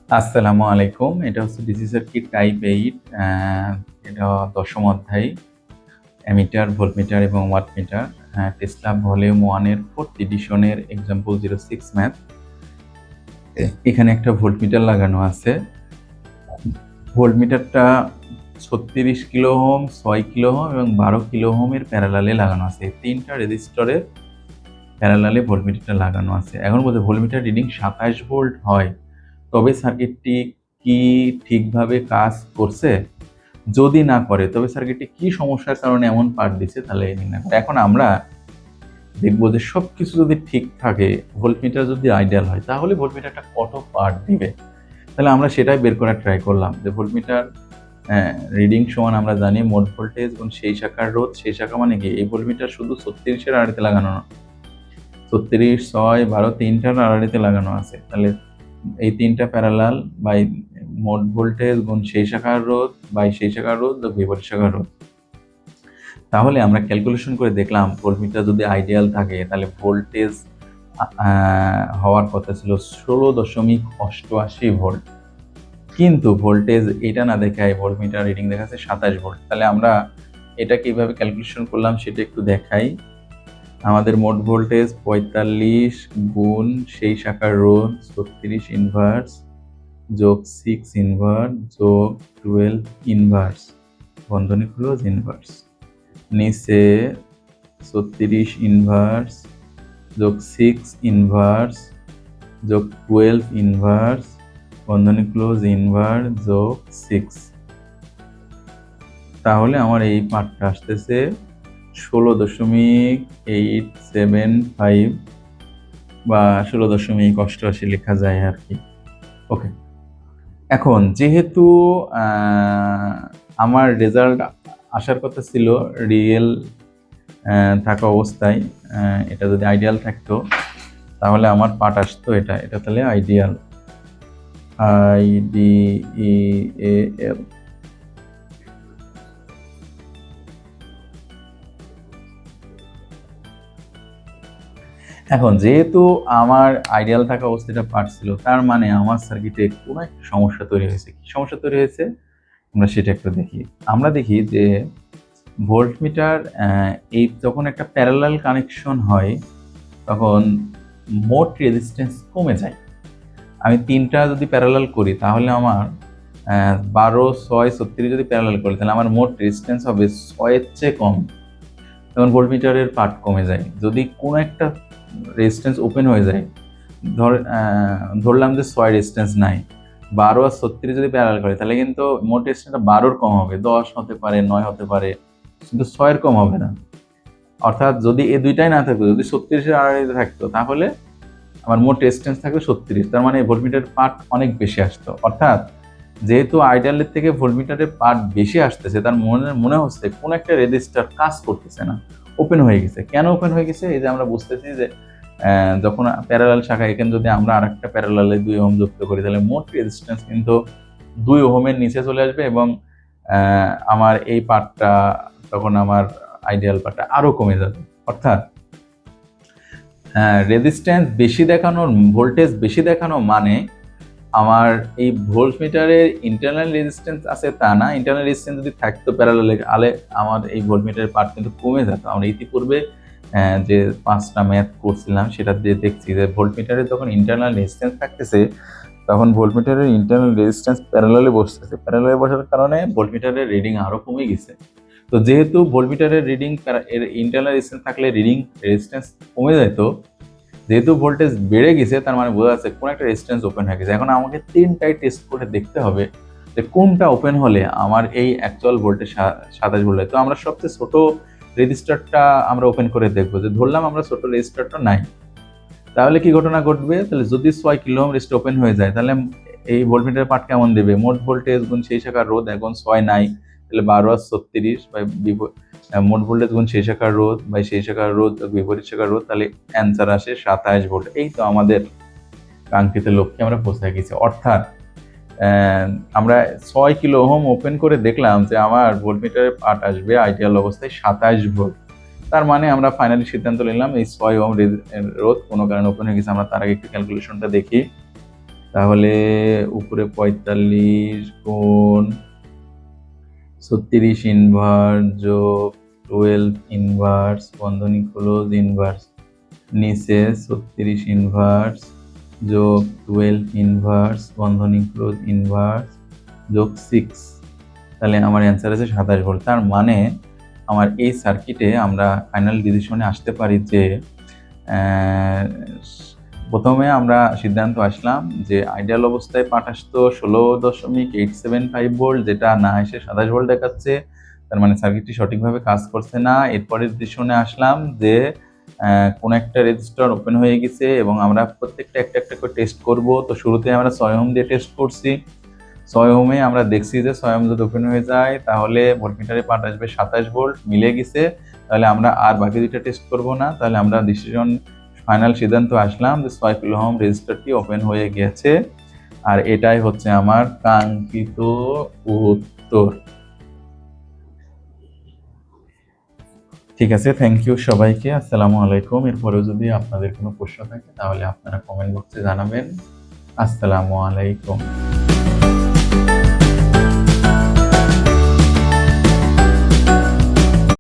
আসসালামু আলাইকুম। এটা হচ্ছে ডিসি সার্কিট টাইপ 8। এটা ১০ম অধ্যায় অ্যামিটার, ভোল্টমিটার এবং ওয়াটমিটার। টেসলা ভলিউম 1 এর 4th এডিশনের এক্সাম্পল 06 ম্যাথ। এখানে একটা ভোল্টমিটার লাগানো আছে। ভোল্টমিটারটা 36 কিলো ওহম, 6 কিলো ওহম এবং 12 কিলো ওহমের প্যারালালে লাগানো আছে। এই 3টা রেজিস্টরের প্যারালালে ভোল্টমিটারটা লাগানো আছে। এখন বলতে ভোল্টমিটার রিডিং 27 ভোল্ট হয়, তবে সার্কিটটি কি ঠিকভাবে কাজ করছে? যদি না করে তবে সার্কিটে কি সমস্যার কারণে এমন পার্ট দিচ্ছে তাহলে নির্ণয় করে। এখন আমরা দেখবো যে সবকিছু যদি ঠিক থাকে, ভোল্টমিটার যদি আইডিয়াল হয়, তাহলে ভোল্টমিটারটা কত পার্ট দিবে। তাহলে আমরা সেটাই বের করার ট্রাই করলাম যে ভোল্টমিটার রিডিং সমান আমরা জানি মোট ভোল্টেজ এবং সেই শাখার রোধ। সেই শাখা মানে কি, এই ভোল্টমিটার শুধু 36-এর আড়াইতে লাগানো না, 36, 6, 12 তিনটার আড়াইতে লাগানো আছে। তাহলে এই 3টা প্যারালাল বাই মোট ভোল্টেজ গুণ সেই শাখার রোধ বাই সেই শাখার রোধ ও বিপরীত শাখার রোধ। তাহলে আমরা ক্যালকুলেশন করে দেখলাম ভোল্টমিটার যদি আইডিয়াল থাকে তাহলে ভোল্টেজ হওয়ার কথা ছিল 16.88 ভোল্ট, কিন্তু ভোল্টেজ এটা না দেখায় ভোল্টমিটার রিডিং দেখাচ্ছে 27 ভোল্ট। তাহলে আমরা এটা কিভাবে ক্যালকুলেশন করলাম সেটা একটু দেখাই। আমাদের মোট ভোল্টেজ 45 গুণ সেই শাখার রোধ 36 ইনভার্স যোগ 6 ইনভার্স যোগ 12 ইনভার্স, বন্ধনী ক্লোজ ইনভার্স, নিচে 36 ইনভার্স যোগ 6 ইনভার্স যোগ 12 ইনভার্স, বন্ধনী ক্লোজ ইনভার্স যোগ 6। তাহলে আমার এই পার্টটা আসতেছে 16.875 বা 16.88 লেখা যায় আর কি। ওকে, এখন যেহেতু আমার রেজাল্ট আসার কথা ছিল রিয়েল থাকা অবস্থায়, এটা যদি আইডিয়াল থাকতো তাহলে আমার পার্ট আসতো এটা তাহলে আইডিয়াল, IDEAL। এখন যেহেতু আমার আইডিয়াল থাকা অবস্থাটা পার্ট ছিল, তার মানে আমার সার্কিটে কোনো একটা সমস্যা তৈরি হয়েছে। কি সমস্যা তৈরি হয়েছে আমরা সেটা একটু দেখি। আমরা দেখি যে ভোল্টমিটার এই যখন একটা প্যারালাল কানেকশন হয় তখন মোট রেজিস্ট্যান্স কমে যায়। আমি 3টা যদি প্যারালাল করি তাহলে আমার 12, 6, 36 যদি প্যারালাল করি তাহলে আমার মোট রেজিস্ট্যান্স হবে 6-এর চেয়ে কম। তখন ভোল্টমিটারের পার্ট কমে যায়। যদি কোনো একটা রেজিস্ট্যান্স ওপেন হয়ে যায়, ধরলাম যে 6 রেজিস্ট্যান্স নাই, 12 আর 36 যদি প্যারালাল করে তাহলে কিন্তু মোট রেজিস্ট্যান্সটা 12-র কম হবে, 10 হতে পারে, 9 হতে পারে, কিন্তু 6-এর কম হবে না। অর্থাৎ যদি এই দুইটাই না থাকতো, যদি 36-এর আড়াইতে থাকতো তাহলে আমার মোট রেজিস্ট্যান্স থাকবে 36। তার মানে ভোল্টমিটারের পার্ট অনেক বেশি আসতো। অর্থাৎ যেহেতু আইডিয়ালের থেকে ভোল্টমিটারের পার্ট বেশি আসতেছে, তার মনে হচ্ছে কোনো একটা রেজিস্টার কাজ করতেছে না, ওপেন হয়ে গেছে। কেন ওপেন হয়ে গেছে? এই যে আমরা বুঝতেছি যে যখন প্যারালাল শাখা, এখানে যদি আমরা আরেকটা প্যারালালে 2 ওহম যুক্ত করি তাহলে মোট রেজিস্ট্যান্স কিন্তু 2 ওহমের নিচে চলে আসবে এবং আমার এই পার্টটা তখন আমার আইডিয়াল পার্টটা আরো কমে যাবে। অর্থাৎ রেজিস্ট্যান্স বেশি দেখানোর, ভোল্টেজ বেশি দেখানো মানে আমার এই ভোল্টমিটারের ইন্টারনাল রেজিস্ট্যান্স আছে তা না। ইন্টারনাল রেজিস্ট্যান্স যদি থাকতো প্যারালালে, আলে আমার এই ভোল্টমিটারের পার্ট কিন্তু কমে যেত। আমরা ইতিপূর্বে যে 5টা ম্যাথ করছিলাম সেটা দিয়ে দেখছি যে ভোল্টমিটারের যখন ইন্টারনাল রেজিস্ট্যান্স থাকতেছে তখন ভোল্টমিটারের ইন্টারনাল রেজিস্ট্যান্স প্যারালালে বসতেছে। প্যারালালে বসার কারণে ভোল্টমিটারের রিডিং আরো কমে গেছে। তো যেহেতু ভোল্টমিটারের রিডিং এর ইন্টারনাল রেজিস্ট্যান্স থাকলে রিডিং রেজিস্ট্যান্স কমে যেত, যেহেতু ভোল্টেজ বেড়ে গেছে তার মানে বোঝা যাচ্ছে কোন একটা রেজিস্ট্যান্স ওপেন হয়ে গেছে। এখন আমাকে 3টাই টেস্ট করে দেখতে হবে যে কোনটা ওপেন হলে আমার এই অ্যাকচুয়াল ভোল্টেজ 27 ভোল্ট হয়। তো আমরা সবচেয়ে ছোট রেজিস্টারটা আমরা ওপেন করে দেখবো, যে ধরলাম আমরা ছোট রেজিস্টারটা নাই, তাহলে কি ঘটনা ঘটবে? তাহলে যদি 6 কিলো ওহম রেজিস্টার ওপেন হয়ে যায় তাহলে এই ভোল্টমিটারের পার্ট কেমন দেবে? মোট ভোল্টেজ গুণ সেই শাখার রোধ, এখন 6 নাই তাহলে 12 আর 36 বাই মোট ভোল্টেজ গুণ সেই শাখার রোধ বাই সেই শাখার রোধ বিপরীত শাখার রোধ, তাহলে অ্যান্সার আসে 27 ভোল্ট। এই তো আমাদের কাঙ্ক্ষিত লক্ষ্যে আমরা পৌঁছে গেছি। অর্থাৎ আমরা 6 কিলো ওহম ওপেন করে দেখলাম যে আমার ভোল্টমিটারের পার্ট আসবে আইডিয়াল অবস্থায় 27 ভোল্ট। তার মানে আমরা ফাইনালি সিদ্ধান্ত নিলাম এই 6 ওহম রোধ কোনো কারণে ওপেন হয়ে গেছে। আমরা তার আগে একটু ক্যালকুলেশনটা দেখি। তাহলে উপরে 45 গুণ 36 ইনভার্স যোগ 12 ইনভার্স বন্ধনী ক্লোজ ইনভার্স, নিচে 36 ইনভার্স যোগ 12 ইনভার্স বন্ধনী ক্লোজ ইনভার্স যোগ 6, তাহলে আমার অ্যান্সার আছে 27 ভোল্ট। তার মানে আমার এই সার্কিটে আমরা ফাইনাল ডিসিশনে আসতে পারি যে প্রথমে আমরা সিদ্ধান্ত আসলাম যে আইডিয়াল অবস্থায় পাঠ আসতো 16.875 ভোল্ট, যেটা না এসে 27 ভোল্ট দেখাচ্ছে, তার মানে সার্কিটটি সঠিকভাবে কাজ করছে না। এরপরের ডিসিশনে আসলাম যে কোন একটা রেজিস্টার ওপেন হয়ে গেছে এবং আমরা প্রত্যেকটা একটা একটা করে টেস্ট করব। তো শুরুতে আমরা 6 ওহম দিয়ে টেস্ট করছি। 6 ওহমে আমরা দেখছি যে 6 ওহম যদি ওপেন হয়ে যায় তাহলে ভোল্টমিটারে পাঠ আসবে 27 ভোল্ট, মিলে গেছে। তাহলে আমরা আর বাকি দুইটা টেস্ট করব না। তাহলে আমরা ফাইনাল সিদ্ধান্ত আসলাম যে 6 কিলো ওহম রেজিস্টারটি ওপেন হয়ে গেছে। আর এটাই হচ্ছে আমার কাঙ্ক্ষিত উত্তর। ঠিক আছে, থ্যাংক ইউ সবাইকে। আসসালামু আলাইকুম। এরপরেও যদি আপনাদের কোনো প্রশ্ন থাকে তাহলে আপনারা কমেন্ট বক্সে জানাবেন। আসসালামু আলাইকুম।